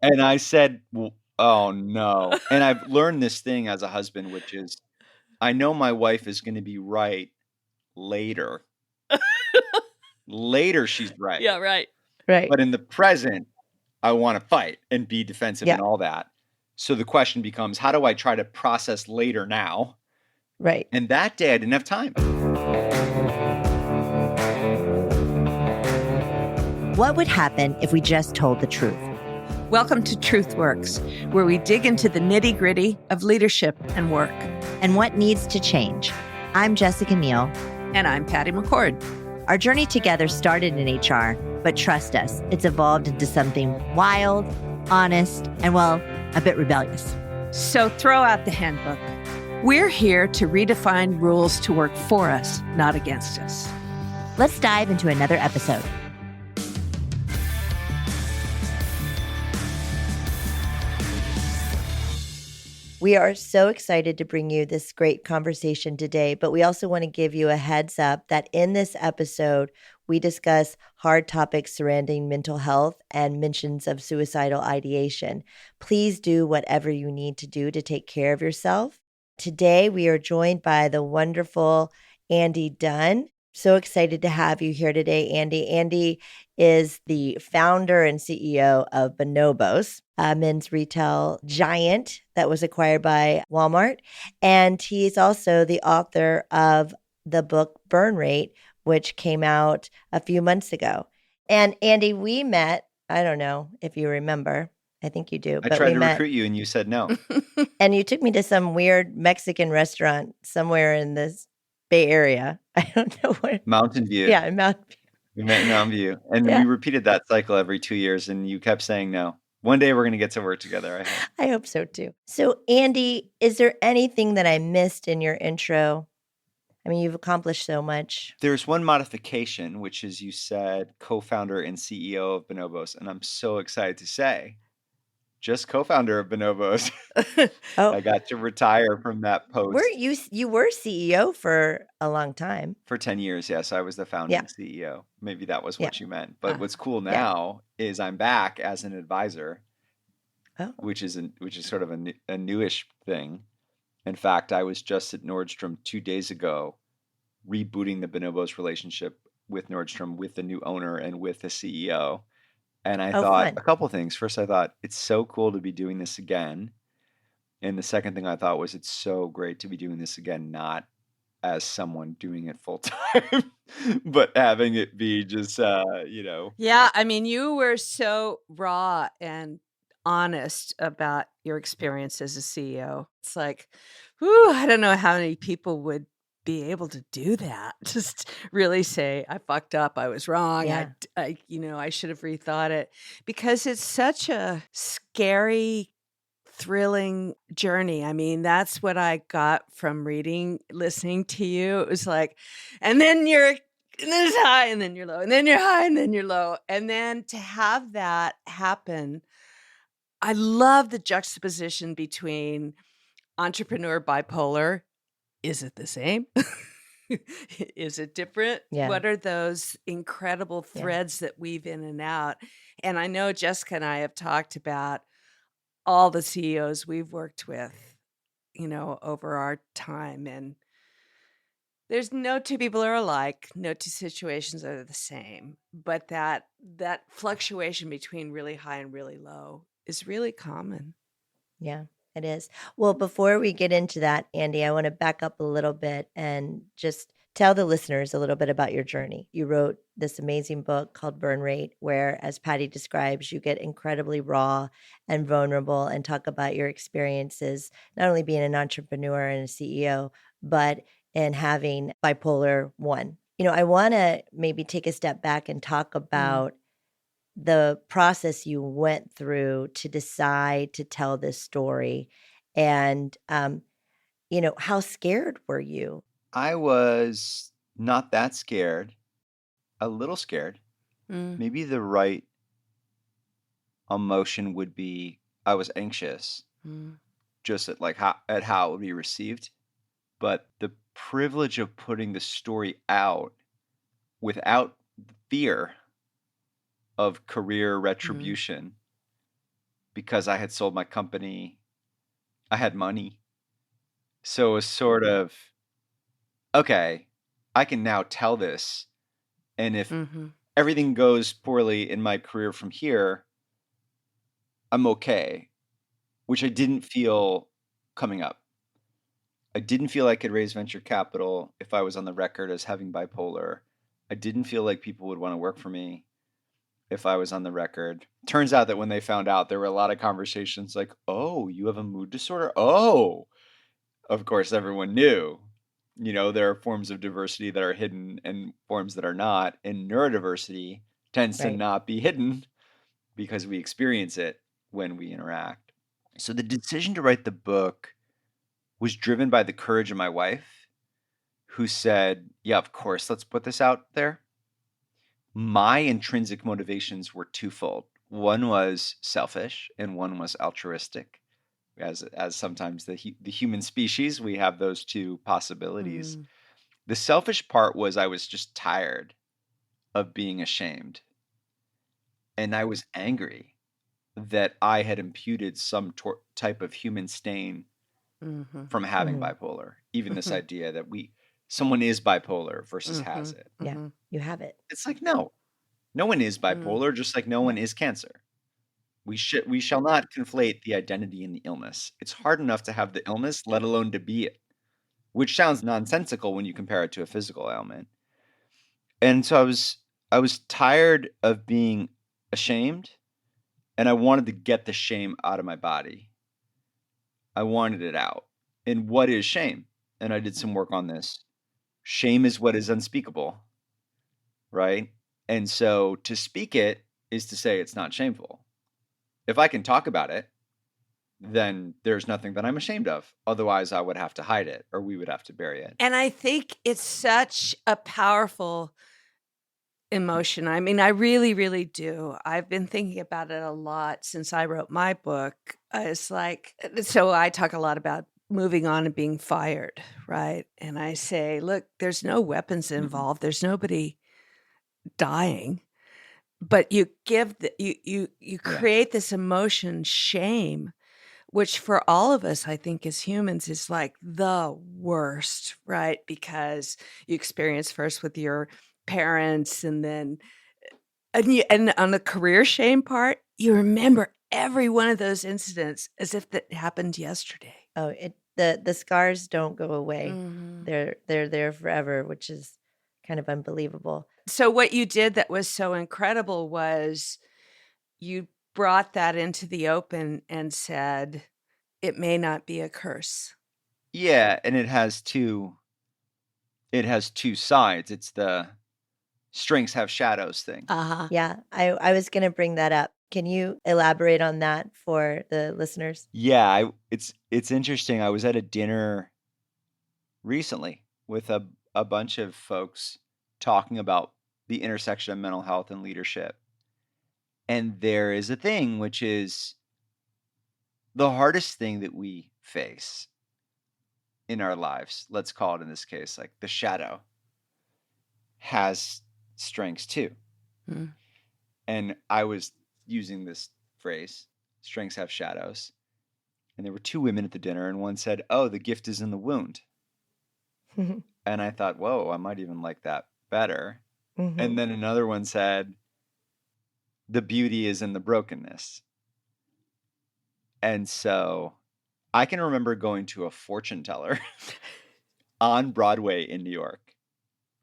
And I said, oh no. And I've learned this thing as a husband, which is I know my wife is going to be right later. Later, she's right. Yeah, right. Right. But in the present, I want to fight and be defensive Yeah. and all that. So the question becomes, how do I try to process later now? Right. And that day I didn't have time. What would happen if we just told the truth? Welcome to Truth Works, where we dig into the nitty-gritty of leadership and work. And what needs to change. I'm Jessica Neal. And I'm Patty McCord. Our journey together started in HR, but trust us, it's evolved into something wild, honest, and well, a bit rebellious. So throw out the handbook. We're here to redefine rules to work for us, not against us. Let's dive into another episode. We are so excited to bring you this great conversation today, but we also want to give you a heads up that in this episode, we discuss hard topics surrounding mental health and mentions of suicidal ideation. Please do whatever you need to do to take care of yourself. Today, we are joined by the wonderful Andy Dunn. So excited to have you here today, Andy. Andy is the founder and CEO of Bonobos, a men's retail giant that was acquired by Walmart. And he's also the author of the book Burn Rate, which came out a few months ago. And Andy, we met, I don't know if you remember. I think you do. I tried to recruit you and you said no. And you took me to some weird Mexican restaurant somewhere in this Bay Area. I don't know where. Mountain View. Yeah, in Mountain View. We met in Mountain View. And we repeated that cycle every 2 years and you kept saying no. One day we're going to get to work together, I hope. I hope so too. So Andy, is there anything that I missed in your intro? I mean, you've accomplished so much. There's one modification, which is you said co-founder and CEO of Bonobos. And I'm so excited to say, just co-founder of Bonobos. Oh, I got to retire from that post. You were CEO for a long time. For 10 years, yes. I was the founding CEO. Maybe that was what you meant. But what's cool now is I'm back as an advisor, which is sort of a newish thing. In fact, I was just at Nordstrom 2 days ago, rebooting the Bonobos relationship with Nordstrom, with the new owner and with the CEO. And I thought a couple things. First, I thought it's so cool to be doing this again. And the second thing I thought was it's so great to be doing this again, not as someone doing it full time, but having it be just, Yeah, I mean, you were so raw and honest about your experience as a CEO. It's like, whew, I don't know how many people would be able to do that. Just really say, I fucked up. I was wrong. Yeah. I should have rethought it, because it's such a scary, thrilling journey. I mean, that's what I got from listening to you. It was like, and then it's high and then you're low and then you're high and then you're low. And then to have that happen, I love the juxtaposition between entrepreneur, bipolar. Is it the same? Is it different? Yeah. What are those incredible threads that weave in and out? And I know Jessica and I have talked about all the CEOs we've worked with, over our time. And there's no two people are alike. No two situations are the same. But that fluctuation between really high and really low is really common. Yeah, it is. Well, before we get into that, Andy, I want to back up a little bit and just tell the listeners a little bit about your journey. You wrote this amazing book called Burn Rate, where, as Patty describes, you get incredibly raw and vulnerable and talk about your experiences, not only being an entrepreneur and a CEO, but in having bipolar 1. I want to maybe take a step back and talk about the process you went through to decide to tell this story. And, how scared were you? I was not that scared, a little scared. Maybe the right emotion would be I was anxious, just at how it would be received. But the privilege of putting the story out without fear of career retribution because I had sold my company. I had money. So it was sort of, okay, I can now tell this. And if everything goes poorly in my career from here, I'm okay, which I didn't feel coming up. I didn't feel I could raise venture capital if I was on the record as having bipolar. I didn't feel like people would want to work for me if I was on the record. Turns out that when they found out, there were a lot of conversations like, oh, you have a mood disorder? Oh, of course, everyone knew. There are forms of diversity that are hidden and forms that are not. And neurodiversity tends to not be hidden because we experience it when we interact. So the decision to write the book was driven by the courage of my wife, who said, yeah, of course, let's put this out there. My intrinsic motivations were twofold. One was selfish and one was altruistic. As sometimes the human species, we have those two possibilities. The selfish part was I was just tired of being ashamed. And I was angry that I had imputed some type of human stain from having bipolar. Even this idea that someone is bipolar versus has it. Yeah, you have it. It's like, no one is bipolar, just like no one is cancer. We shall not conflate the identity and the illness. It's hard enough to have the illness, let alone to be it, which sounds nonsensical when you compare it to a physical ailment. And so I was tired of being ashamed, and I wanted to get the shame out of my body. I wanted it out. And what is shame? And I did some work on this. Shame is what is unspeakable, right? And so to speak it is to say it's not shameful. If I can talk about it, then there's nothing that I'm ashamed of. Otherwise, I would have to hide it, or we would have to bury it. And I think it's such a powerful emotion. I mean, I really, really do. I've been thinking about it a lot since I wrote my book. It's like, so I talk a lot about moving on and being fired, right? And I say, look, there's no weapons involved. There's nobody dying. But you give you create this emotion, shame, which for all of us, I think as humans is like the worst, right? Because you experience first with your parents and then and on the career shame part, you remember every one of those incidents as if that happened yesterday. Oh, the scars don't go away. They're there forever, which is kind of unbelievable. So what you did that was so incredible was you brought that into the open and said, it may not be a curse. Yeah, and it has two sides. It's the strengths have shadows thing. Yeah, I was going to bring that up. Can you elaborate on that for the listeners? Yeah, it's interesting. I was at a dinner recently with a bunch of folks talking about the intersection of mental health and leadership. And there is a thing which is the hardest thing that we face in our lives, let's call it in this case, like the shadow, has strengths too. And I was using this phrase, strengths have shadows. And there were two women at the dinner, and one said, oh, the gift is in the wound. And I thought, whoa, I might even like that better. And then another one said, the beauty is in the brokenness. And so I can remember going to a fortune teller on Broadway in New York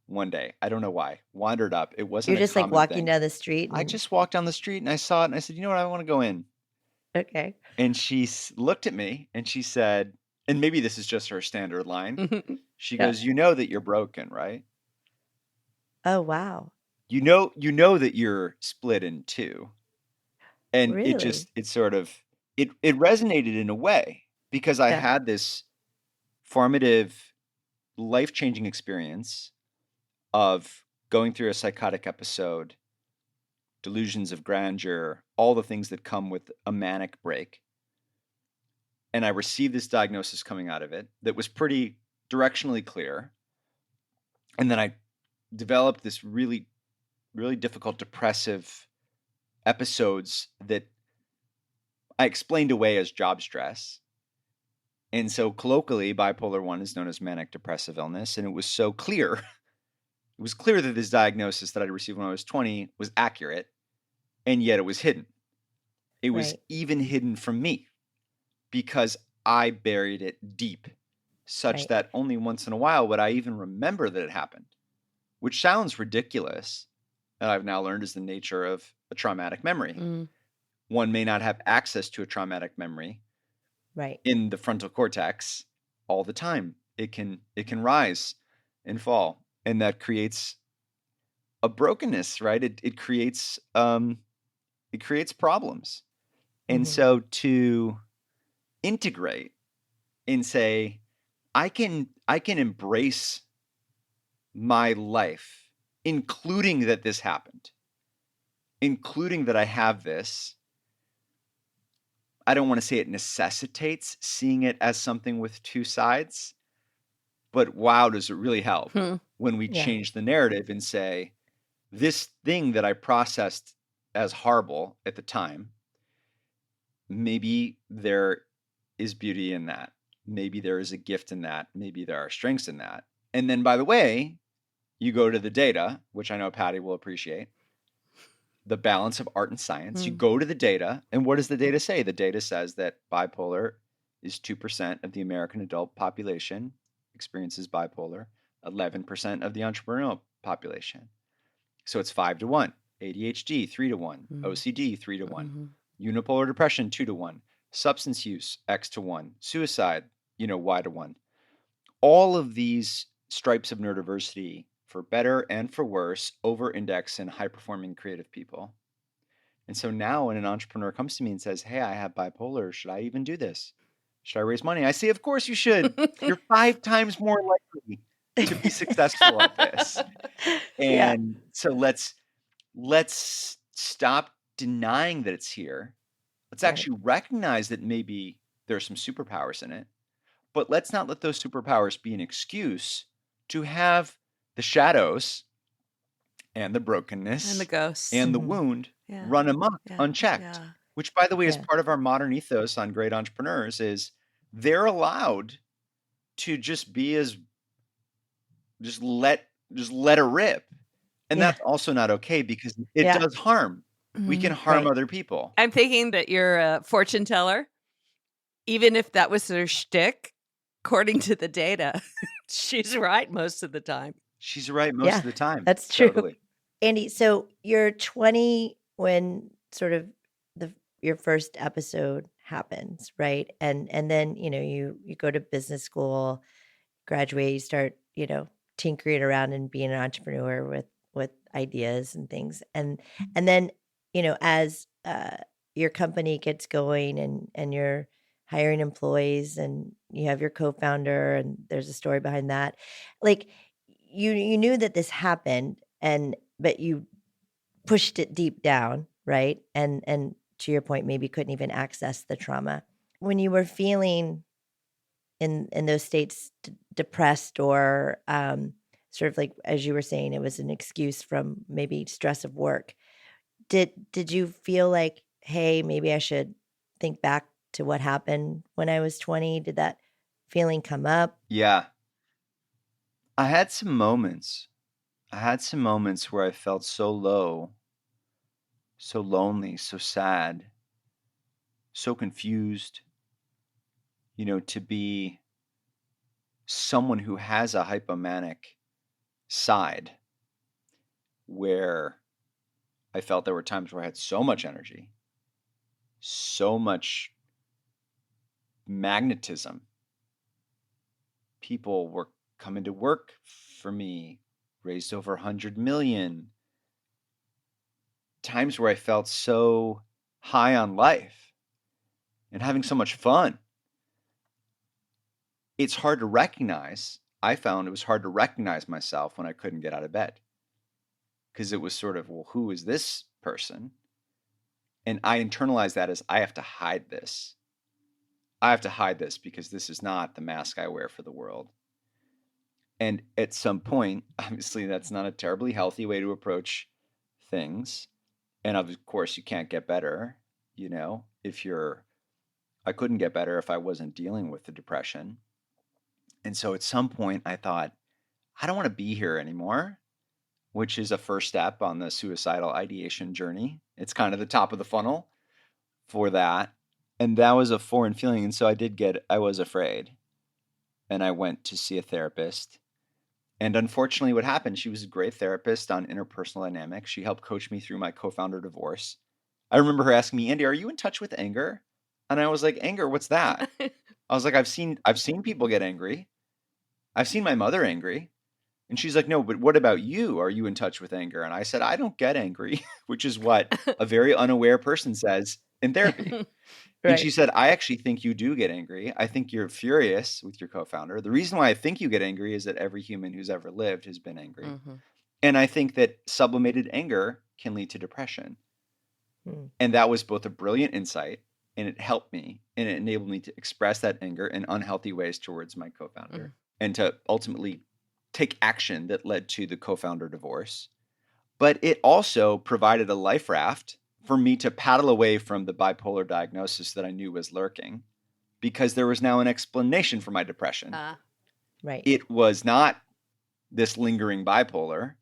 one day. I don't know why. Wandered up. It wasn't You're just like walking down the street. I just walked down the street and I saw it and I said, you know what? I want to go in. Okay. And she looked at me and she said, and maybe this is just her standard line. She goes, you know that you're broken, right? Oh, wow. You know that you're split in two. And really? it resonated in a way because I had this formative, life-changing experience of going through a psychotic episode, delusions of grandeur, all the things that come with a manic break. And I received this diagnosis coming out of it that was pretty directionally clear. And then I developed this really, really difficult depressive episodes that I explained away as job stress. And so colloquially, bipolar 1 is known as manic depressive illness. And it was so clear. It was clear that this diagnosis that I received when I was 20 was accurate, and yet it was hidden. It was even hidden from me because I buried it deep, such that only once in a while would I even remember that it happened, which sounds ridiculous. And I've now learned is the nature of a traumatic memory. One may not have access to a traumatic memory in the frontal cortex all the time. It can rise and fall, and that creates a brokenness, right? It creates problems. And so to integrate and say, I can embrace my life, including that this happened, including that I have this. I don't want to say it necessitates seeing it as something with two sides, but wow, does it really help when we change the narrative and say, this thing that I processed as horrible at the time, maybe there is beauty in that. Maybe there is a gift in that. Maybe there are strengths in that. And then, by the way, you go to the data, which I know Patty will appreciate, the balance of art and science. You go to the data, and what does the data say? The data says that bipolar is 2% of the American adult population experiences bipolar, 11% of the entrepreneurial population. So it's 5-1. ADHD, 3-1. OCD, 3-1. Unipolar depression, 2-1. Substance use, X-1. Suicide, Y-1. All of these stripes of neurodiversity, for better and for worse, over-index in high-performing creative people. And so now when an entrepreneur comes to me and says, hey, I have bipolar, should I even do this? Should I raise money? I say, of course you should. You're 5 times more likely to be successful at this. And so let's stop denying that it's here. Let's actually recognize that maybe there's some superpowers in it, but let's not let those superpowers be an excuse to have the shadows and the brokenness and the ghosts and the wound run amok unchecked, which, by the way, is part of our modern ethos on great entrepreneurs. Is they're allowed to just be just let it rip. And that's also not okay because it does harm. We can harm other people. I'm thinking that you're a fortune teller. Even if that was their shtick, according to the data, she's right most of the time. She's right most of the time. That's true. Totally. Andy, so you're 20 when sort of your first episode happens, right? And then, you go to business school, graduate, you start, tinkering around and being an entrepreneur with ideas and things. And then, as your company gets going and you're hiring employees and you have your co-founder and there's a story behind that, like you knew that this happened but you pushed it deep down, right? And to your point, maybe couldn't even access the trauma. When you were feeling in those states depressed or sort of like, as you were saying, it was an excuse from maybe stress of work. Did you feel like, hey, maybe I should think back to what happened when I was 20? Did that feeling come up? Yeah. I had some moments where I felt so low, so lonely, so sad, so confused, to be someone who has a hypomanic side, where I felt there were times where I had so much energy, so much magnetism. People were coming to work for me, raised over 100 million. Times where I felt so high on life and having so much fun. It's hard to recognize. I found it was hard to recognize myself when I couldn't get out of bed. Because it was sort of, well, who is this person? And I internalized that as I have to hide this. I have to hide this because this is not the mask I wear for the world. And at some point, obviously, that's not a terribly healthy way to approach things. And of course, you can't get better, if you're I couldn't get better if I wasn't dealing with the depression. And so at some point I thought, I don't want to be here anymore, which is a first step on the suicidal ideation journey. It's kind of the top of the funnel for that. And that was a foreign feeling. And so I was afraid. And I went to see a therapist. And unfortunately, what happened, she was a great therapist on interpersonal dynamics. She helped coach me through my co-founder divorce. I remember her asking me, Andy, are you in touch with anger? And I was like, anger, what's that? I was like, I've seen people get angry. I've seen my mother angry. And she's like, no, but what about you? Are you in touch with anger? And I said, I don't get angry, which is what a very unaware person says in therapy. Right. And she said, I actually think you do get angry. I think you're furious with your co-founder. The reason why I think you get angry is that every human who's ever lived has been angry. Mm-hmm. And I think that sublimated anger can lead to depression. And that was both a brilliant insight, and it helped me, and it enabled me to express that anger in unhealthy ways towards my co-founder and to ultimately take action that led to the co-founder divorce. But it also provided a life raft for me to paddle away from the bipolar diagnosis that I knew was lurking, because there was now an explanation for my depression. Right. It was not this lingering bipolar.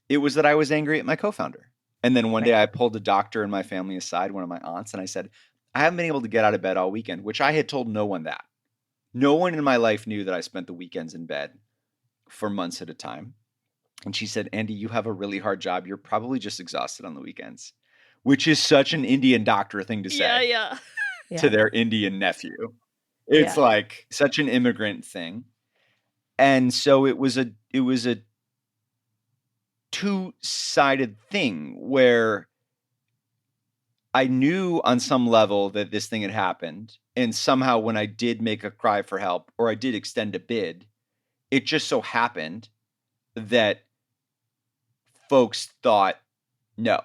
It was that I was angry at my co-founder. And then one day I pulled a doctor in my family aside, one of my aunts, and I said, I haven't been able to get out of bed all weekend, which I had told no one that. No one in my life knew that I spent the weekends in bed for months at a time. And she said, Andy, you have a really hard job. You're probably just exhausted on the weekends, which is such an Indian doctor thing to say to their Indian nephew. It's like such an immigrant thing. And so it was a two-sided thing where I knew on some level that this thing had happened. And somehow when I did make a cry for help, or I did extend a bid, it just so happened that folks thought, no,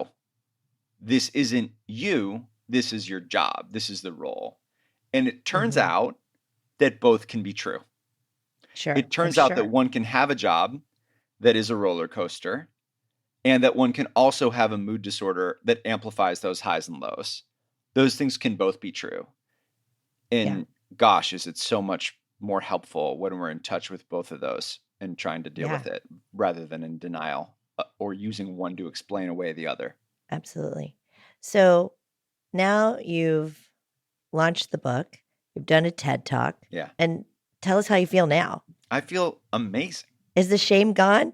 this isn't you. This is your job. This is the role. And it turns out that both can be true. Sure. It turns out that one can have a job that is a roller coaster, and that one can also have a mood disorder that amplifies those highs and lows. Those things can both be true. And gosh, is it so much more helpful when we're in touch with both of those and trying to deal with it rather than in denial or using one to explain away the other. Absolutely. So now you've launched the book, you've done a TED Talk. Yeah. And tell us how you feel now. I feel amazing. Is the shame gone?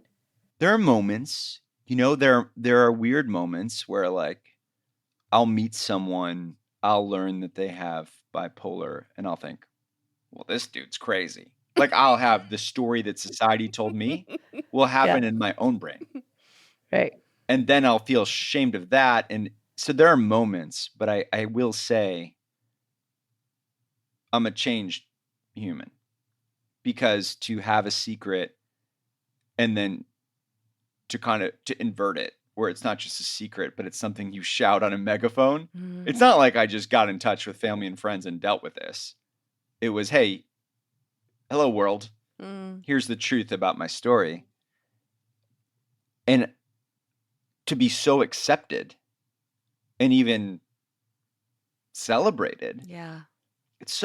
There are moments, there are weird moments where like I'll meet someone, I'll learn that they have bipolar, and I'll think, well, this dude's crazy. Like I'll have the story that society told me will happen in my own brain. Right. And then I'll feel ashamed of that. And so there are moments, but I will say I'm a changed human, because to have a secret and then to invert it, where it's not just a secret, but it's something you shout on a megaphone. It's not like I just got in touch with family and friends and dealt with this. It was, hey, hello world. Here's the truth about my story. And to be so accepted and even celebrated. Yeah. It's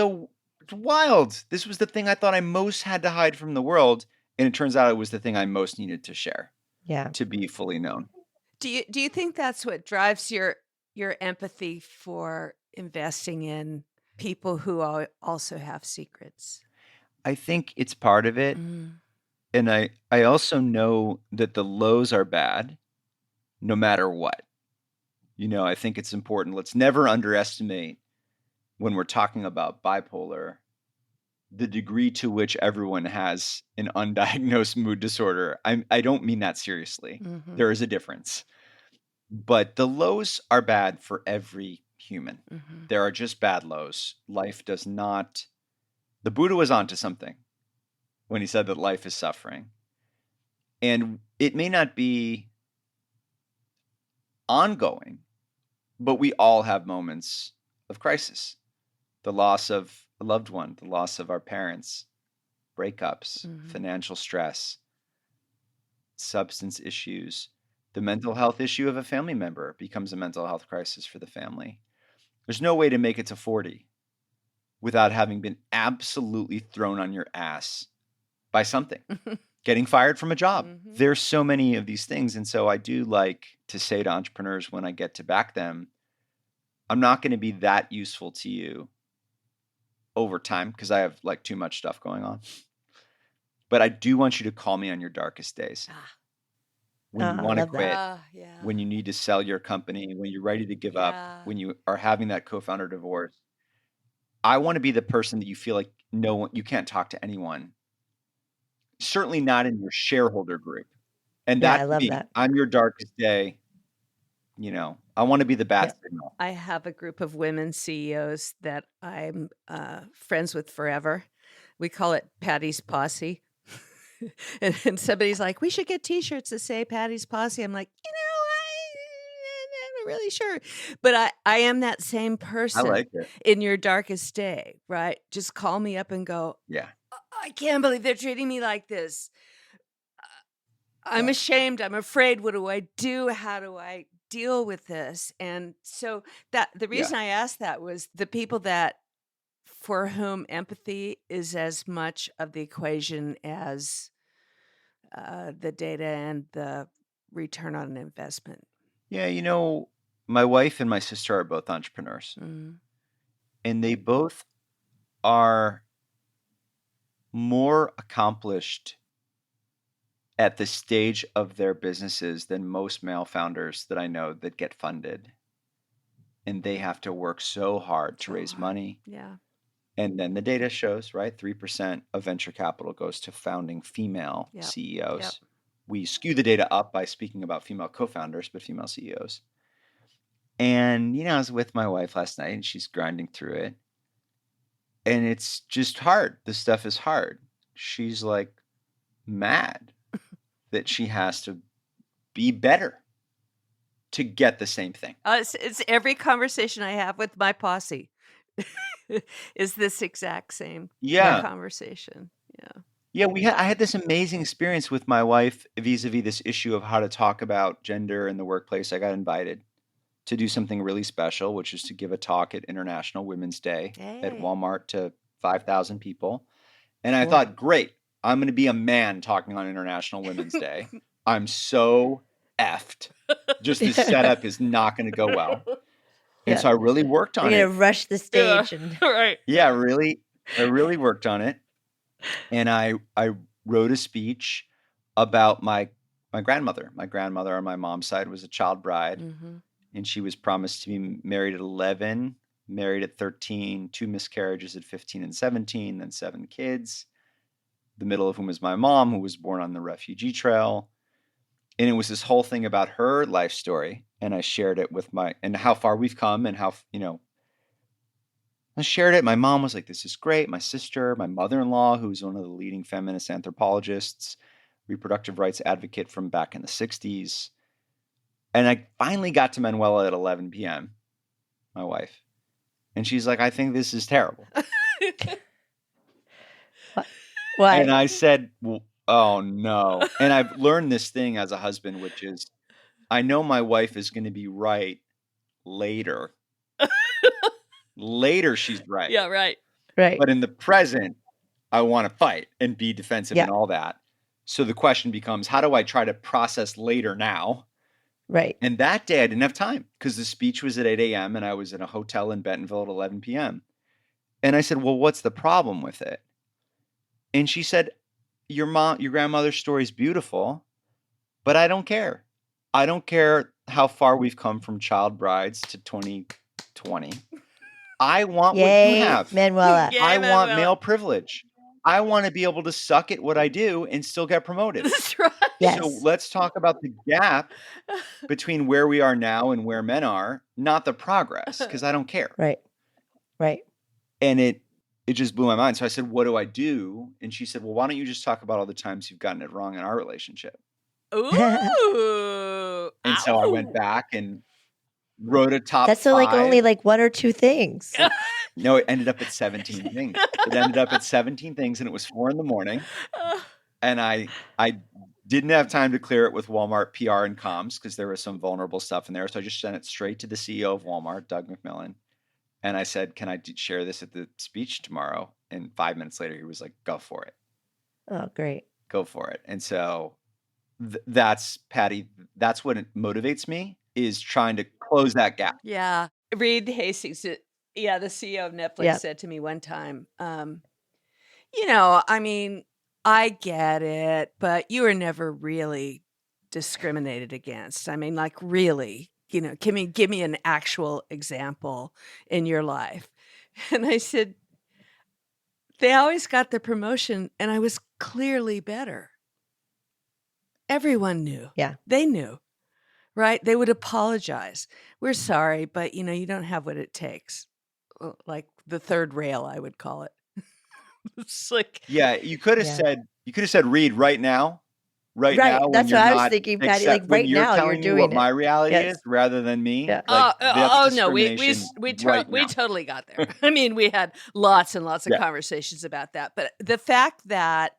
wild. This was the thing I thought I most had to hide from the world. And it turns out it was the thing I most needed to share. Yeah. To be fully known. Do you think that's what drives your empathy for investing in people who also have secrets? I think it's part of it. And I also know that the lows are bad no matter what. I think it's important. Let's never underestimate, when we're talking about bipolar, the degree to which everyone has an undiagnosed mood disorder. I don't mean that seriously. There is a difference. But the lows are bad for every human. There are just bad lows. Life does not... The Buddha was onto something when he said that life is suffering. And it may not be ongoing, but we all have moments of crisis. The loss of a loved one, the loss of our parents, breakups, financial stress, substance issues. The mental health issue of a family member becomes a mental health crisis for the family. There's no way to make it to 40 without having been absolutely thrown on your ass by something, getting fired from a job. There's so many of these things. And so I do like to say to entrepreneurs when I get to back them, I'm not going to be that useful to you over time because I have like too much stuff going on. But I do want you to call me on your darkest days. When you want to quit, when you need to sell your company, when you're ready to give up, when you are having that co-founder divorce. I want to be the person that you feel like no one, you can't talk to anyone. Certainly not in your shareholder group. And I love that. I'm your darkest day. You know, I want to be the bad signal. I have a group of women CEOs that I'm friends with forever. We call it Patty's Posse. and somebody's like, we should get T-shirts that say Patty's Posse. I'm like, I'm not really sure. But I am that same person. I like it. In your darkest day, right? Just call me up and go, yeah, I can't believe they're treating me like this. I'm ashamed. I'm afraid. What do I do? How do I deal with this? And so that the reason I asked that was the people that for whom empathy is as much of the equation as the data and the return on an investment. Yeah, you know, my wife and my sister are both entrepreneurs. And they both are more accomplished at the stage of their businesses than most male founders that I know that get funded. And they have to work so hard to raise money. Yeah. And then the data shows, right? 3% of venture capital goes to founding female CEOs. We skew the data up by speaking about female co-founders, but female CEOs. And, you know, I was with my wife last night and she's grinding through it. And it's just hard. This stuff is hard. She's like mad that she has to be better to get the same thing. It's every conversation I have with my posse is this exact same conversation. Yeah, I had this amazing experience with my wife vis-a-vis this issue of how to talk about gender in the workplace. I got invited to do something really special, which is to give a talk at International Women's Day at Walmart to 5,000 people. And I thought, great, I'm going to be a man talking on International Women's Day. I'm so effed. Just this setup is not going to go well. And so I really worked on it. You're going to rush the stage. Yeah, I really worked on it. And I wrote a speech about my grandmother. My grandmother on my mom's side was a child bride. And she was promised to be married at 11, married at 13, 2 miscarriages at 15 and 17, then 7 kids, the middle of whom was my mom, who was born on the refugee trail. And it was this whole thing about her life story. And I shared it with and how far we've come and how, you know, I shared it. My mom was like, this is great. My sister, my mother-in-law, who's one of the leading feminist anthropologists, reproductive rights advocate from back in the 60s. And I finally got to Manuela at 11 p.m., my wife. And she's like, I think this is terrible. Why? And I said, well, oh, no. And I've learned this thing as a husband, which is I know my wife is going to be right later. Later, she's right. Yeah, right. But in the present, I want to fight and be defensive and all that. So the question becomes, how do I try to process later now? Right. And that day I didn't have time because the speech was at 8 a.m. and I was in a hotel in Bentonville at 11 p.m. And I said, well, what's the problem with it? And she said, your grandmother's story is beautiful, but I don't care. I don't care how far we've come from child brides to 2020. I want what you have. Manuela. I want male privilege. I want to be able to suck at what I do and still get promoted. That's right. Yes. So let's talk about the gap between where we are now and where men are, not the progress, because I don't care. Right. And it just blew my mind. So I said, what do I do? And she said, well, why don't you just talk about all the times you've gotten it wrong in our relationship? Ooh. And so I went back and wrote a top That's so 5. like only like 1 or 2 things. No, it ended up at 17 things. It ended up at 17 things and it was 4 a.m. And I didn't have time to clear it with Walmart PR and comms because there was some vulnerable stuff in there. So I just sent it straight to the CEO of Walmart, Doug McMillan. And I said, can I share this at the speech tomorrow? And 5 minutes later, he was like, go for it. Oh, great. Go for it. And so that's, Patty, that's what motivates me, is trying to close that gap. Yeah. Reed Hastings, the CEO of Netflix, said to me one time, I mean, I get it, but you were never really discriminated against. I mean, like, really, give me an actual example in your life. And I said, they always got the promotion, and I was clearly better. Everyone knew. Yeah. They knew, right? They would apologize. We're sorry, but, you don't have what it takes. Like the third rail, I would call it. It's like, yeah, you could have said, Reed, right now. Right now, that's what I was thinking, Patty. Like right now, you're doing what my reality is rather than me. Yeah. Like, no, we totally got there. I mean, we had lots and lots of conversations about that. But the fact that,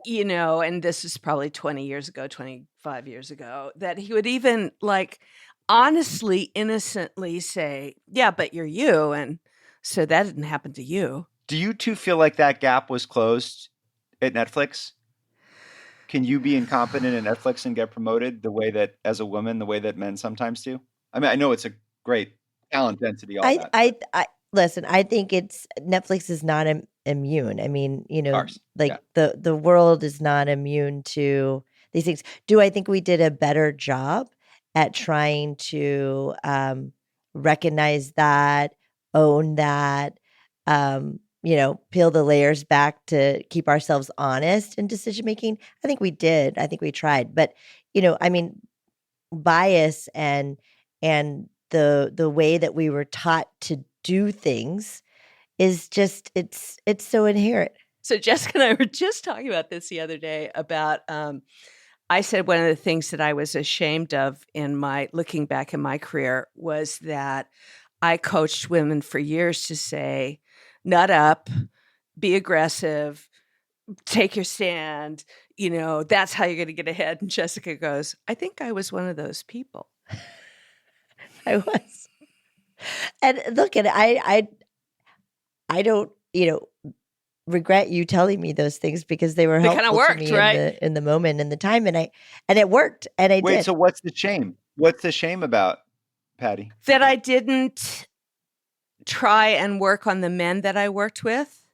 and this is probably 20 years ago, 25 years ago, that he would even like honestly, innocently say, yeah, but you're you. And so that didn't happen to you. Do you two feel like that gap was closed at Netflix? Can you be incompetent at Netflix and get promoted the way that, as a woman, the way that men sometimes do? I mean, I know it's a great talent density. I listen. I think Netflix is not immune. I mean, the world is not immune to these things. Do I think we did a better job at trying to recognize that, own that, peel the layers back to keep ourselves honest in decision making? I think we did. I think we tried. But, I mean, bias and the way that we were taught to do things is just it's so inherent. So Jessica and I were just talking about this the other day about I said one of the things that I was ashamed of in my looking back in my career was that I coached women for years to say, nut up, be aggressive, take your stand, that's how you're going to get ahead. And Jessica goes, I think I was one of those people. I was. And look, and I don't, regret you telling me those things because they were helpful to me right? in the moment and the time. And it worked. And I did. So what's the shame? What's the shame about, Patty? That I didn't try and work on the men that I worked with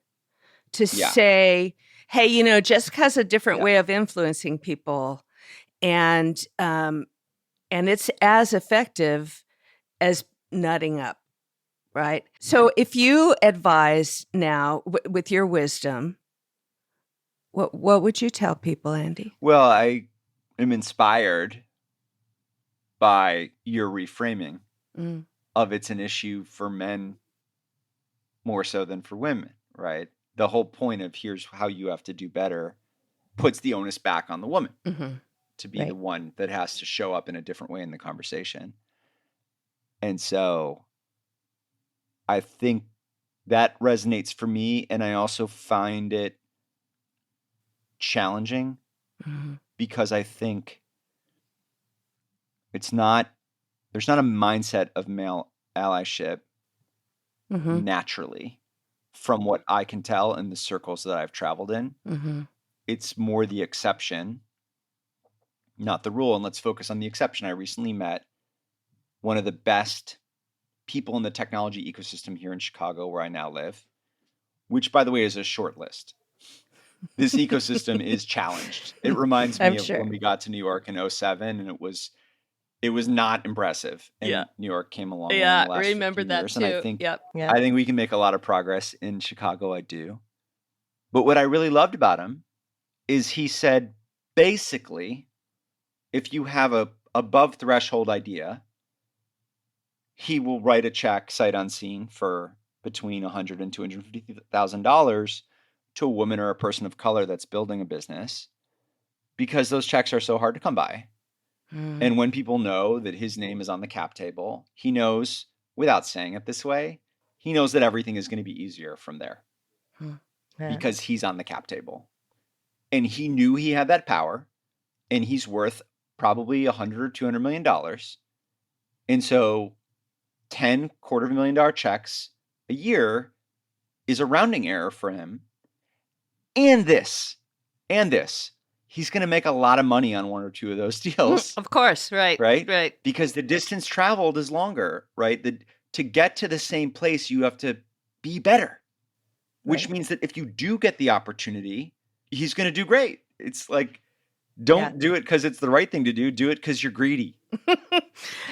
to say, hey, Jessica has a different way of influencing people. And it's as effective as nutting up, right? So if you advise now with your wisdom, what would you tell people, Andy? Well, I am inspired by your reframing of it's an issue for men more so than for women, right? The whole point of here's how you have to do better puts the onus back on the woman to be the one that has to show up in a different way in the conversation. And so I think that resonates for me. And I also find it challenging because I think there's not a mindset of male allyship naturally from what I can tell in the circles that I've traveled in. It's more the exception, not the rule. And let's focus on the exception. I recently met one of the best people in the technology ecosystem here in Chicago, where I now live, which, by the way, is a short list. This ecosystem is challenged. It reminds me of when we got to New York in 2007, and it was not impressive. And New York came along. Yeah, in the last remember 15 that years, too. And I think we can make a lot of progress in Chicago. I do. But what I really loved about him is he said, basically, if you have a above threshold idea, he will write a check sight unseen for between $100,000 and $250,000 to a woman or a person of color that's building a business, because those checks are so hard to come by. And when people know that his name is on the cap table, he knows, without saying it this way, he knows that everything is going to be easier from there because he's on the cap table. And he knew he had that power, and he's worth probably $100 or $200 million. And so 10 $250,000 checks a year is a rounding error for him. And this, he's going to make a lot of money on one or two of those deals. Of course. Right. Right. Because the distance traveled is longer, right? To get to the same place, you have to be better, which means that if you do get the opportunity, he's going to do great. It's like, don't do it because it's the right thing to do. Do it because you're greedy.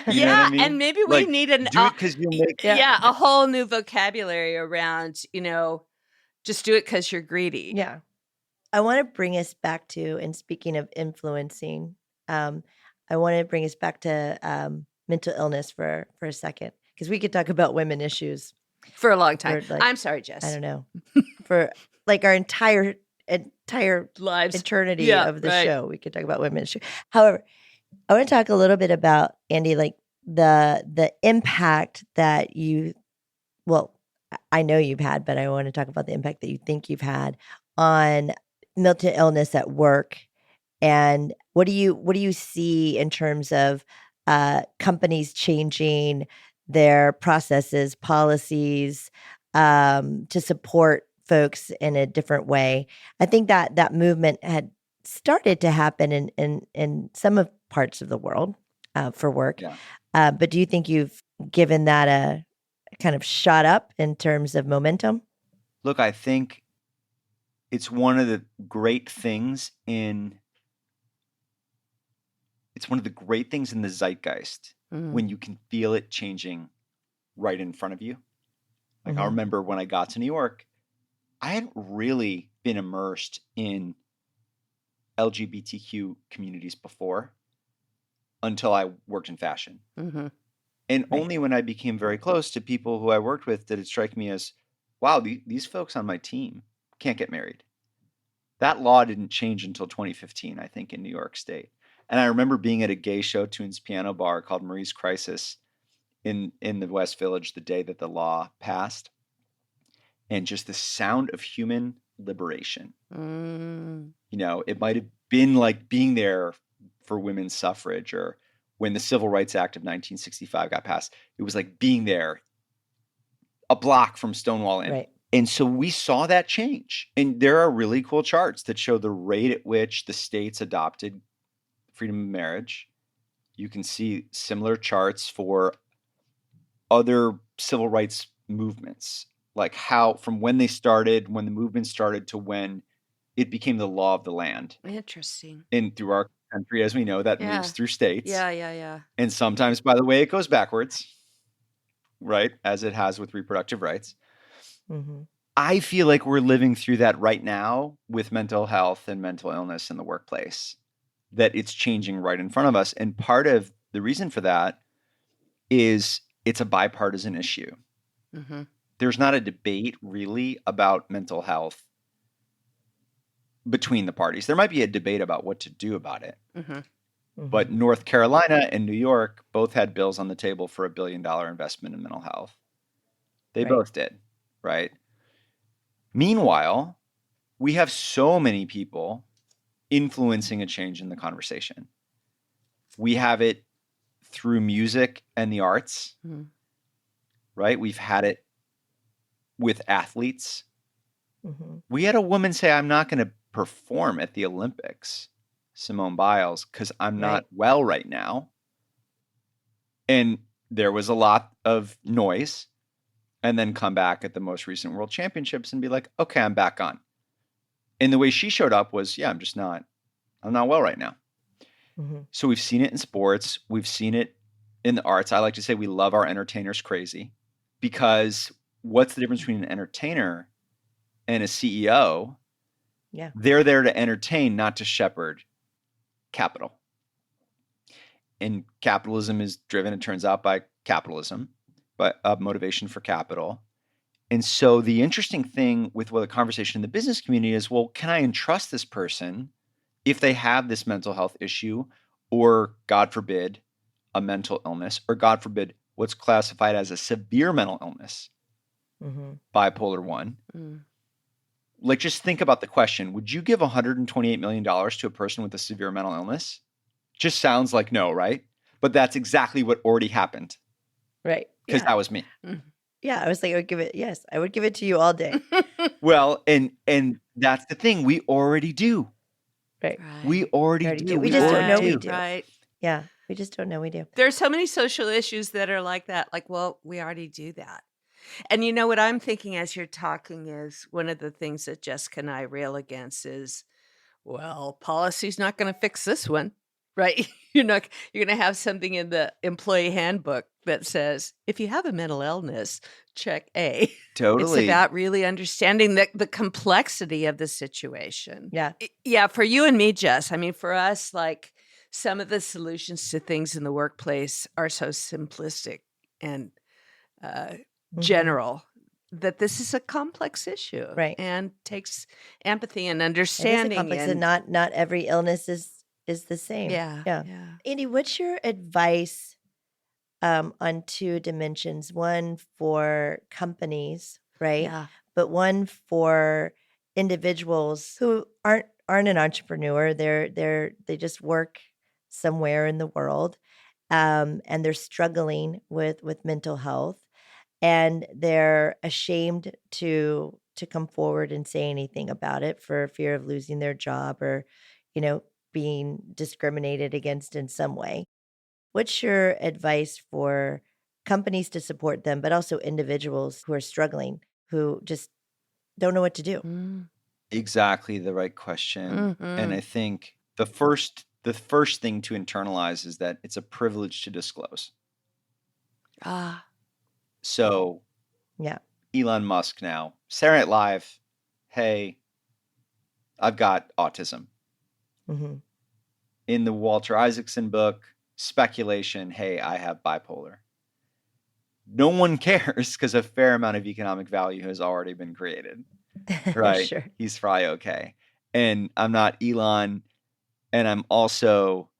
You know what I mean? And maybe we need do it because you make a whole new vocabulary around, just do it because you're greedy. Yeah. I want to bring us back to, and speaking of influencing, I want to bring us back to mental illness for a second, because we could talk about women issues for a long time. I'm sorry, Jess. I don't know. For like our entire lives, eternity of the show, we could talk about women issues. However, I want to talk a little bit about, Andy, like the impact that I know you've had, but I want to talk about the impact that you think you've had on mental illness at work. And what do you see in terms of companies changing their processes, policies to support folks in a different way? I think that movement had started to happen in some of parts of the world for work. Yeah. But do you think you've given that a kind of shot up in terms of momentum? Look, I think it's one of the great things in the zeitgeist when you can feel it changing right in front of you. Like I remember when I got to New York, I hadn't really been immersed in LGBTQ communities before until I worked in fashion. And only when I became very close to people who I worked with did it strike me as, wow, these folks on my team can't get married. That law didn't change until 2015, I think, in New York State. And I remember being at a gay show tunes piano bar called Marie's Crisis in the West Village the day that the law passed. And just the sound of human liberation. It might have been like being there for women's suffrage, or when the Civil Rights Act of 1965 got passed, it was like being there a block from Stonewall Inn. Right. And so we saw that change. And there are really cool charts that show the rate at which the states adopted freedom of marriage. You can see similar charts for other civil rights movements, like how from when the movement started to when it became the law of the land. Interesting. And through our country, as we know, that moves through states. Yeah. And sometimes, by the way, it goes backwards, right? As it has with reproductive rights. I feel like we're living through that right now with mental health and mental illness in the workplace, that it's changing right in front of us. And part of the reason for that is it's a bipartisan issue. There's not a debate really about mental health between the parties. There might be a debate about what to do about it. But North Carolina and New York both had bills on the table for $1 billion investment in mental health. They both did, right? Meanwhile, we have so many people influencing a change in the conversation. We have it through music and the arts, right? We've had it with athletes. We had a woman say, I'm not going to perform at the Olympics, Simone Biles, because I'm not well right now. And there was a lot of noise, and then come back at the most recent World Championships and be like, okay, I'm back on. And the way she showed up was, I'm not well right now. So we've seen it in sports. We've seen it in the arts. I like to say we love our entertainers crazy, because what's the difference between an entertainer and a CEO? They're there to entertain, not to shepherd capital. And capitalism is driven, it turns out, by capitalism, by motivation for capital. And so the interesting thing with the conversation in the business community is, well, can I entrust this person if they have this mental health issue, or God forbid, a mental illness, or God forbid, what's classified as a severe mental illness, bipolar 1. Like, just think about the question. Would you give $128 million to a person with a severe mental illness? Just sounds like no, right? But that's exactly what already happened. Right. Because that was me. Yeah, I was like, I would give it to you all day. Well, and that's the thing. We already do. Right. We already do. We just don't know we do. Right. Yeah. We just don't know we do. There's so many social issues that are like that. Like, well, we already do that. And you know what I'm thinking as you're talking is one of the things that Jessica and I rail against is, well, policy's not going to fix this one, right? You're going to have something in the employee handbook that says, if you have a mental illness, check A. Totally. It's about really understanding the complexity of the situation. Yeah. Yeah. For you and me, Jess, I mean, for us, like some of the solutions to things in the workplace are so simplistic and general that this is a complex issue, right? And takes empathy and understanding. It is complex, and not every illness is the same. Yeah. Andy, what's your advice on two dimensions? One for companies, right? Yeah. But one for individuals who aren't an entrepreneur. They just work somewhere in the world, and they're struggling with mental health. And they're ashamed to come forward and say anything about it for fear of losing their job or, being discriminated against in some way. What's your advice for companies to support them, but also individuals who are struggling, who just don't know what to do? Exactly the right question. And I think the first thing to internalize is that it's a privilege to disclose. So, yeah, Elon Musk now, Saturday Night Live, hey, I've got autism. Mm-hmm. In the Walter Isaacson book, speculation, hey, I have bipolar. No one cares because a fair amount of economic value has already been created, right? Sure. He's probably okay. And I'm not Elon, and I'm also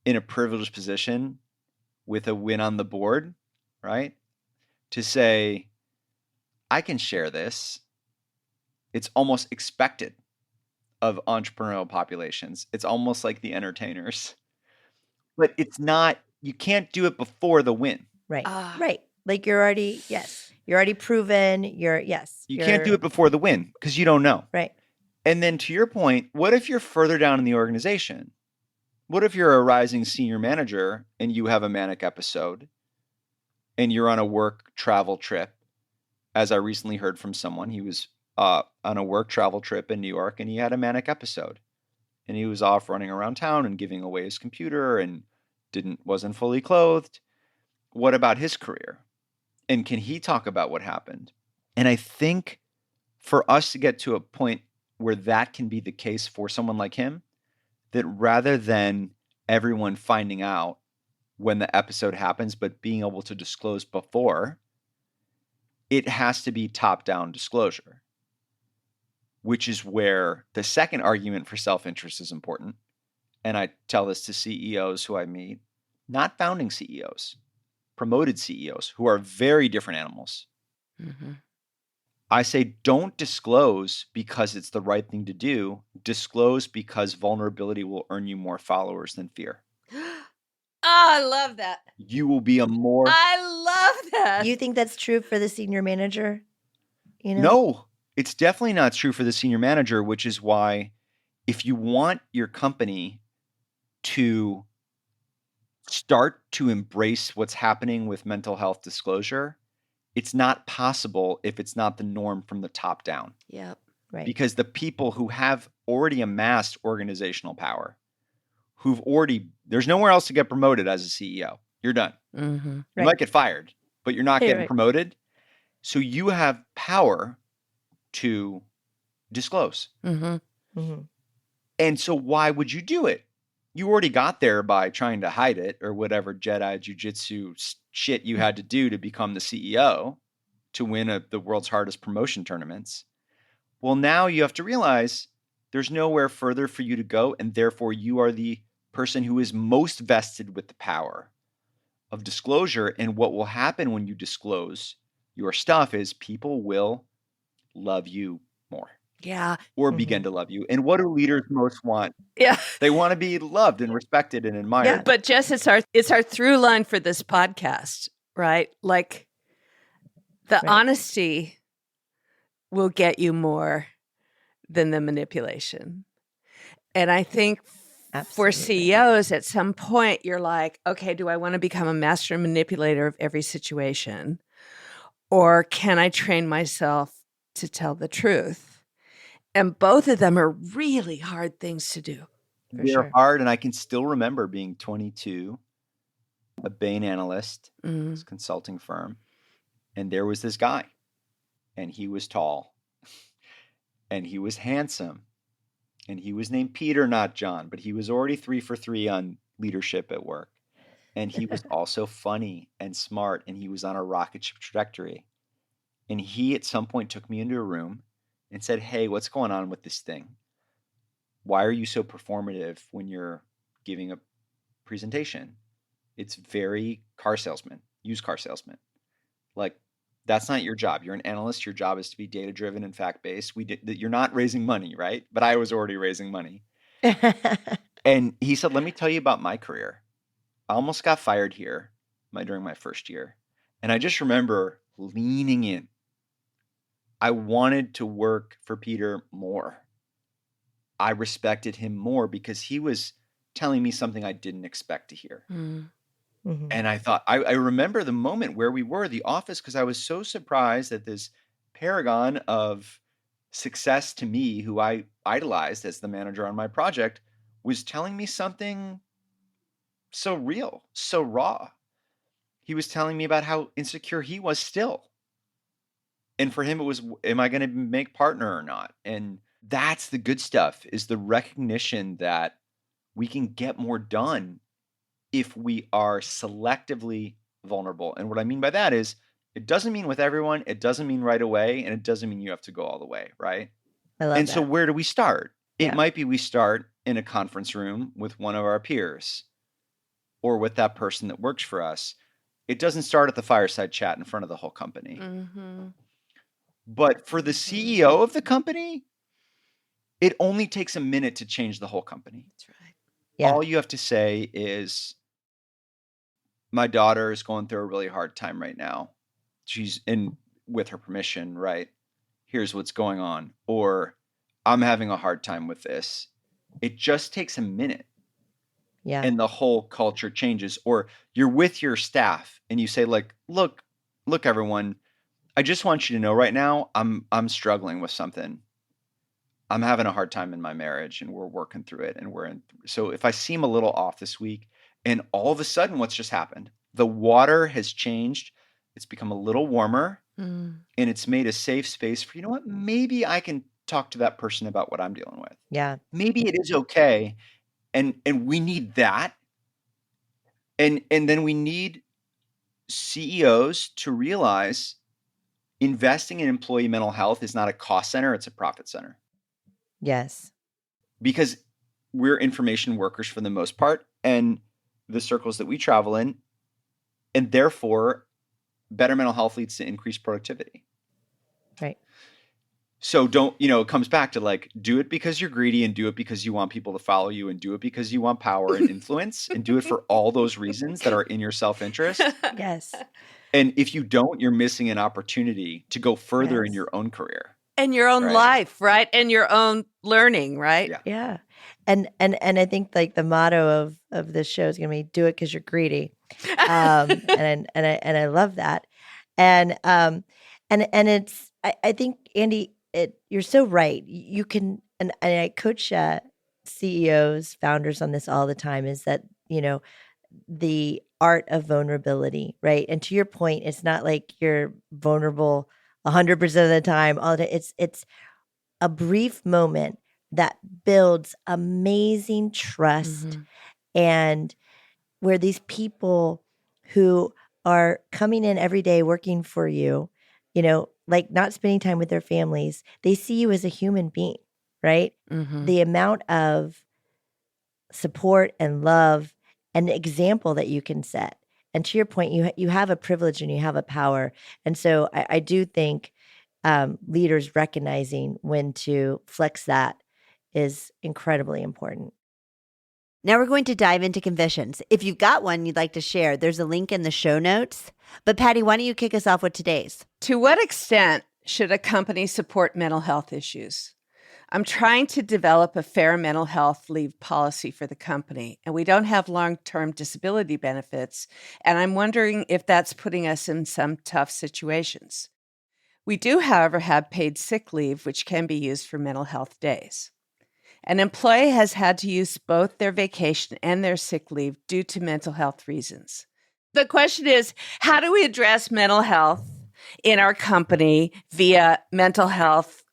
in a privileged position with a win on the board, right? To say, I can share this. It's almost expected of entrepreneurial populations. It's almost like the entertainers. But it's not, you can't do it before the win. Right. Right. Like you're already proven. You can't do it before the win because you don't know. Right. And then to your point, what if you're further down in the organization? What if you're a rising senior manager and you have a manic episode and you're on a work travel trip? As I recently heard from someone, he was on a work travel trip in New York and he had a manic episode. And he was off running around town and giving away his computer and wasn't fully clothed. What about his career? And can he talk about what happened? And I think for us to get to a point where that can be the case for someone like him, that rather than everyone finding out when the episode happens, but being able to disclose before, it has to be top-down disclosure, which is where the second argument for self-interest is important. And I tell this to CEOs who I meet, not founding CEOs, promoted CEOs who are very different animals. Mm-hmm. I say, don't disclose because it's the right thing to do. Disclose because vulnerability will earn you more followers than fear. I love that. You will be I love that. You think that's true for the senior manager? No, it's definitely not true for the senior manager, which is why if you want your company to start to embrace what's happening with mental health disclosure, it's not possible if it's not the norm from the top down. Yep. Right. Because the people who have already amassed organizational power, there's nowhere else to get promoted as a CEO. You're done. Mm-hmm. You might get fired, but you're not getting promoted. So you have power to disclose. Mm-hmm. Mm-hmm. And so why would you do it? You already got there by trying to hide it or whatever Jedi Jiu-Jitsu shit you had to do to become the CEO to win the world's hardest promotion tournaments. Well, now you have to realize there's nowhere further for you to go, and therefore you are the person who is most vested with the power of disclosure. And what will happen when you disclose your stuff is people will love you more. Yeah. Or begin to love you. And what do leaders most want? Yeah. They want to be loved and respected and admired. Yeah, but Jess, it's our through line for this podcast, right? Like The honesty will get you more than the manipulation. And I think for CEOs, at some point, you're like, okay, do I want to become a master manipulator of every situation? Or can I train myself to tell the truth? And both of them are really hard things to do. They're hard. And I can still remember being 22, a Bain analyst, this consulting firm. And there was this guy, and he was tall, and he was handsome, and he was named Peter, not John, but he was already 3 for 3 on leadership at work. And he was also funny and smart, and he was on a rocket ship trajectory. And he at some point took me into a room and said, "Hey, what's going on with this thing? Why are you so performative when you're giving a presentation? It's very used car salesman. Like, that's not your job. You're an analyst. Your job is to be data-driven and fact-based. You're not raising money, right?" But I was already raising money. And he said, "Let me tell you about my career. I almost got fired here during my first year. And I just remember leaning in. I wanted to work for Peter more. I respected him more because he was telling me something I didn't expect to hear." Mm-hmm. And I thought, I remember the moment where we were, the office, because I was so surprised that this paragon of success to me, who I idolized as the manager on my project, was telling me something so real, so raw. He was telling me about how insecure he was still. And for him, it was, am I going to make partner or not? And that's the good stuff, is the recognition that we can get more done if we are selectively vulnerable. And what I mean by that is, it doesn't mean with everyone, it doesn't mean right away, and it doesn't mean you have to go all the way, right? I love that. So where do we start? It might be we start in a conference room with one of our peers or with that person that works for us. It doesn't start at the fireside chat in front of the whole company. Mm-hmm. But for the CEO of the company, it only takes a minute to change the whole company. That's right. Yeah. All you have to say is, "My daughter is going through a really hard time right now. She's with her permission, right? Here's what's going on." Or, "I'm having a hard time with this." It just takes a minute. Yeah. And the whole culture changes. Or you're with your staff and you say, like, look, everyone, I just want you to know right now, I'm struggling with something. I'm having a hard time in my marriage, and we're working through it, and so if I seem a little off this week, and all of a sudden, what's just happened? The water has changed. It's become a little warmer, and it's made a safe space for, you know what? Maybe I can talk to that person about what I'm dealing with. Yeah. Maybe it is okay. And we need that. And then we need CEOs to realize investing in employee mental health is not a cost center, it's a profit center. Yes. Because we're information workers for the most part, and the circles that we travel in, and therefore better mental health leads to increased productivity. Right. So it comes back to, like, do it because you're greedy, and do it because you want people to follow you, and do it because you want power and influence, and do it for all those reasons that are in your self-interest. Yes. And if you don't, you're missing an opportunity to go further in your own career. And your own life, right? And your own learning, right? Yeah. And I think, like, the motto of this show is going to be, do it because you're greedy. And I love that. And it's, I think, Andy, you're so right. You can, and I coach CEOs, founders on this all the time, is that, the art of vulnerability, right? And to your point, it's not like you're vulnerable 100% of the time, all the time. It's a brief moment that builds amazing trust, and where these people who are coming in every day working for you, like, not spending time with their families, they see you as a human being, right? The amount of support and love and example that you can set. And to your point, you have a privilege and you have a power. And so I do think leaders recognizing when to flex that is incredibly important. Now we're going to dive into confessions. If you've got one you'd like to share, there's a link in the show notes. But Patty, why don't you kick us off with today's? To what extent should a company support mental health issues? I'm trying to develop a fair mental health leave policy for the company, and we don't have long-term disability benefits, and I'm wondering if that's putting us in some tough situations. We do, however, have paid sick leave, which can be used for mental health days. An employee has had to use both their vacation and their sick leave due to mental health reasons. The question is, how do we address mental health in our company via mental health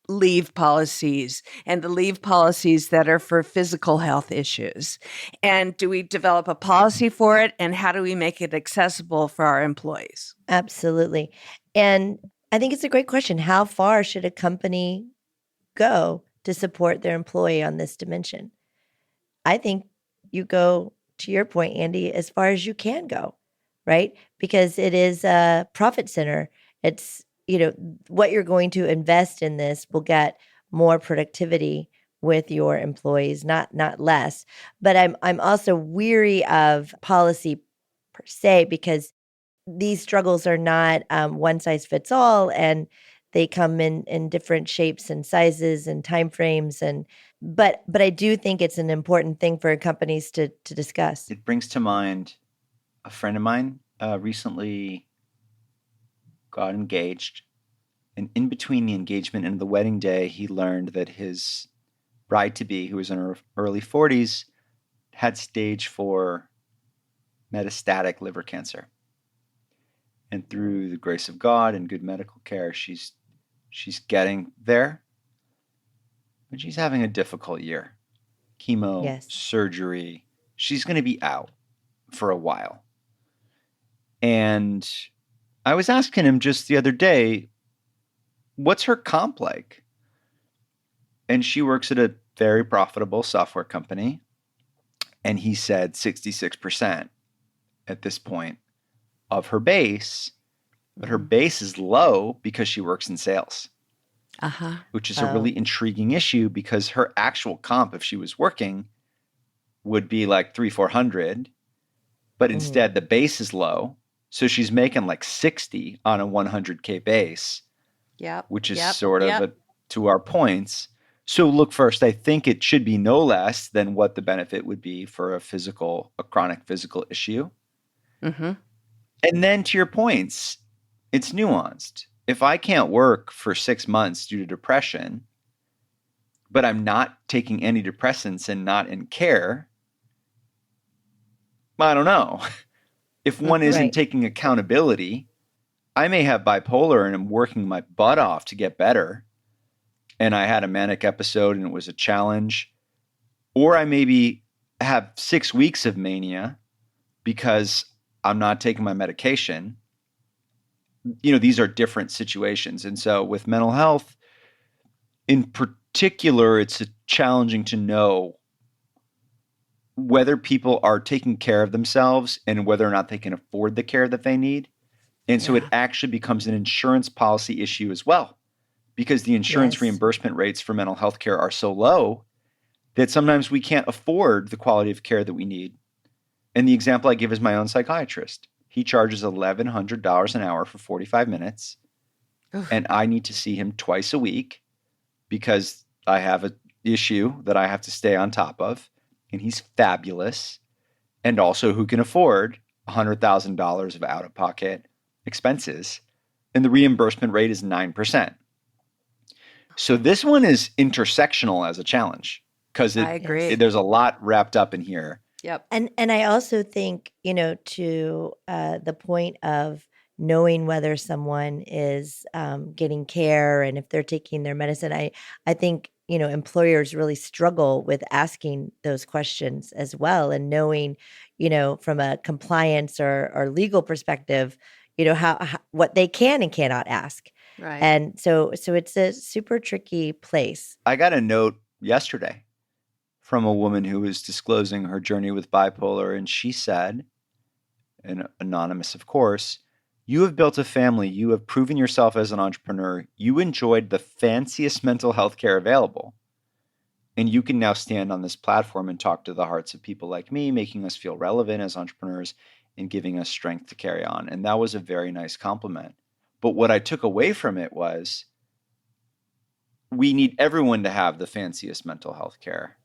leave policies and the leave policies that are for physical health issues? And do we develop a policy for it? And how do we make it accessible for our employees? Absolutely. And I think it's a great question. How far should a company go to support their employee on this dimension? I think you go, to your point, Andy, as far as you can go, right? Because it is a profit center. It's, what you're going to invest in this will get more productivity with your employees, not less. But I'm also weary of policy per se, because these struggles are not one size fits all, and they come in different shapes and sizes and timeframes. But I do think it's an important thing for companies to discuss. It brings to mind a friend of mine recently got engaged. And in between the engagement and the wedding day, he learned that his bride-to-be, who was in her early 40s, had stage 4 metastatic liver cancer. And through the grace of God and good medical care, she's getting there. But she's having a difficult year. Chemo, Yes. surgery. She's going to be out for a while. And I was asking him just the other day, what's her comp like? And she works at a very profitable software company. And he said 66% at this point of her base. But her base is low because she works in sales. Which is a really intriguing issue, because her actual comp, if she was working, would be like 300-400, but instead the base is low, so she's making like 60 on a 100K base. Which is sort of to our points. So look, first, I think it should be no less than what the benefit would be for a chronic physical issue. And then to your points, it's nuanced. If I can't work for 6 months due to depression, but I'm not taking antidepressants and not in care, I don't know. If one isn't taking accountability, I may have bipolar and I'm working my butt off to get better, and I had a manic episode and it was a challenge. Or I maybe have 6 weeks of mania because I'm not taking my medication. These are different situations. And so with mental health in particular, it's challenging to know whether people are taking care of themselves and whether or not they can afford the care that they need. And so it actually becomes an insurance policy issue as well, because the insurance reimbursement rates for mental health care are so low that sometimes we can't afford the quality of care that we need. And the example I give is my own psychiatrist. He charges $1,100 an hour for 45 minutes, and I need to see him twice a week because I have an issue that I have to stay on top of, and he's fabulous, and also who can afford $100,000 of out-of-pocket expenses, and the reimbursement rate is 9%. So this one is intersectional as a challenge, because I agree. There's a lot wrapped up in here. And I also think, to the point of knowing whether someone is getting care and if they're taking their medicine, I think, employers really struggle with asking those questions as well, and knowing, from a compliance or legal perspective, how what they can and cannot ask. Right. And so it's a super tricky place. I got a note yesterday from a woman who was disclosing her journey with bipolar, and she said, and anonymous of course, "You have built a family, you have proven yourself as an entrepreneur, you enjoyed the fanciest mental health care available. And you can now stand on this platform and talk to the hearts of people like me, making us feel relevant as entrepreneurs and giving us strength to carry on. And that was a very nice compliment. But what I took away from it was we need everyone to have the fanciest mental health care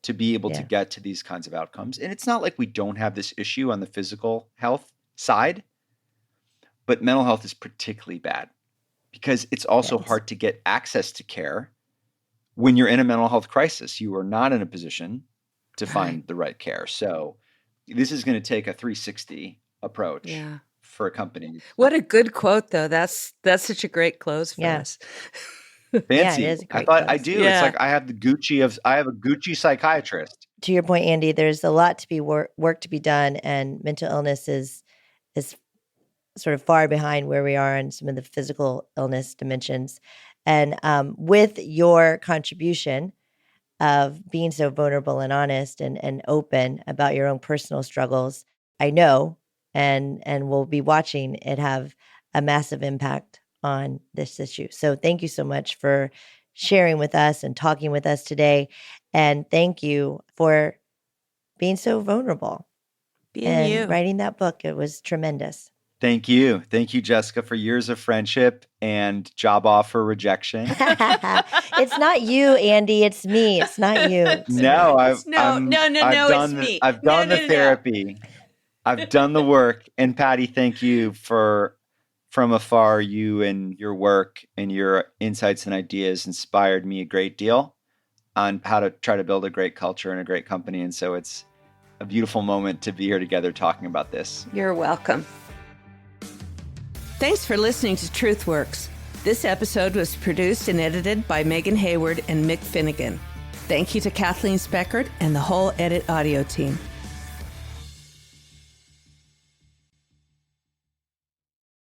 to be able to get to these kinds of outcomes. And it's not like we don't have this issue on the physical health side, but mental health is particularly bad because it's also hard to get access to care. When you're in a mental health crisis, you are not in a position to find the right care. So this is going to take a 360 approach for a company. What a good quote, though. That's such a great close for us. Fancy. It is a great I thought close. I do. It's like I have a Gucci psychiatrist. To your point, Andy, there's a lot to be work to be done, and mental illness is sort of far behind where we are in some of the physical illness dimensions. And with your contribution of being so vulnerable and honest and open about your own personal struggles, I know and will be watching it have a massive impact on this issue. So thank you so much for sharing with us and talking with us today. And thank you for being so vulnerable and writing that book. It was tremendous. Thank you. Thank you, Jessica, for years of friendship and job offer rejection. It's not you, Andy. It's me. It's not you. It's me. I've done the therapy. I've done the work. And Patty, thank you for from afar. You and your work and your insights and ideas inspired me a great deal on how to try to build a great culture and a great company. And so it's a beautiful moment to be here together talking about this. You're welcome. Thanks for listening to TruthWorks. This episode was produced and edited by Megan Hayward and Mick Finnegan. Thank you to Kathleen Speckert and the whole Edit Audio team.